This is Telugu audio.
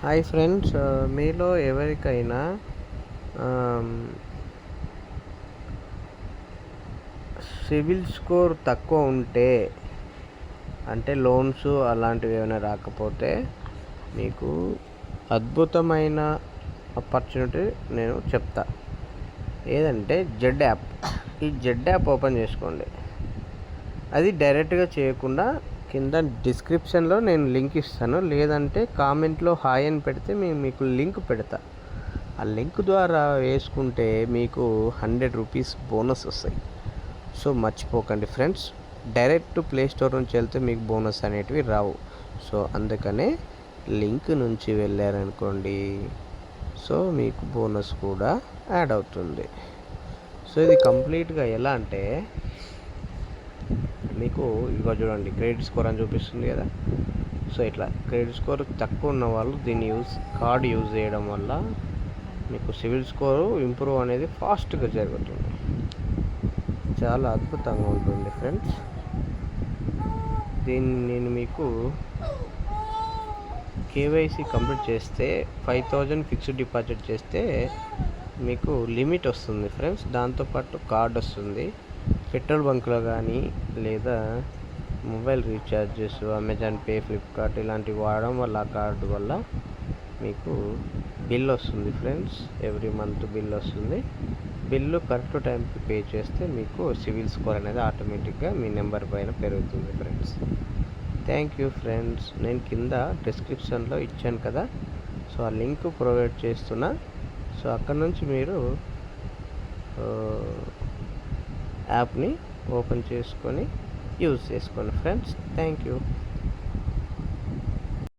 హాయ్ ఫ్రెండ్స్, మీలో ఎవరికైనా సిబిల్ స్కోర్ తక్కువ ఉంటే, అంటే లోన్స్ అలాంటివి ఏమైనా రాకపోతే, మీకు అద్భుతమైన ఆపర్చునిటీ నేను చెప్తా. ఏదంటే జెడ్ యాప్. ఈ జెడ్ యాప్ ఓపెన్ చేసుకోండి. అది డైరెక్ట్గా చేయకుండా కింద డిస్క్రిప్షన్లో నేను లింక్ ఇస్తాను, లేదంటే కామెంట్లో హాయ్ అని పెడితే మీకు లింక్ పెడతా. ఆ లింక్ ద్వారా వేసుకుంటే మీకు 100 రూపీస్ బోనస్ వస్తాయి. సో మర్చిపోకండి ఫ్రెండ్స్, డైరెక్ట్ ప్లే స్టోర్ నుంచి వెళ్తే మీకు బోనస్ అనేటివి రావు. సో అందుకనే లింక్ నుంచి వెళ్ళారనుకోండి, సో మీకు బోనస్ కూడా యాడ్ అవుతుంది. సో ఇది కంప్లీట్గా ఎలా అంటే, మీకు ఇదిగో చూడండి, క్రెడిట్ స్కోర్ అని చూపిస్తుంది కదా. సో ఇట్లా క్రెడిట్ స్కోర్ తక్కువ ఉన్న వాళ్ళు దీన్ని కార్డ్ యూజ్ చేయడం వల్ల మీకు సివిల్ స్కోరు ఇంప్రూవ్ అనేది ఫాస్ట్గా జరుగుతుంది. చాలా అద్భుతంగా ఉంటుంది ఫ్రెండ్స్. దీన్ని నేను మీకు కేవైసీ కంప్లీట్ చేస్తే 5000 ఫిక్స్డ్ డిపాజిట్ చేస్తే మీకు లిమిట్ వస్తుంది ఫ్రెండ్స్. దాంతోపాటు కార్డ్ వస్తుంది. పెట్రోల్ బంక్లో కానీ, లేదా mobile recharges, Amazon pay, Flipkart ఇలాంటివి వాడడం వల్ల ఆ కార్డు వల్ల మీకు బిల్ వస్తుంది ఫ్రెండ్స్. ఎవ్రీ మంత్ బిల్ వస్తుంది. బిల్లు కరెక్ట్ టైంకి పే చేస్తే మీకు సివిల్ స్కోర్ అనేది ఆటోమేటిక్గా మీ నెంబర్ పైన పెరుగుతుంది ఫ్రెండ్స్. Thank you friends. నేను కింద డిస్క్రిప్షన్లో ఇచ్చాను కదా, సో ఆ లింక్ ప్రొవైడ్ చేస్తున్నా. సో అక్కడ నుంచి మీరు యాప్ని ఓపెన్ చేసుకొని యూజ్ చేసుకోండి ఫ్రెండ్స్. Thank you.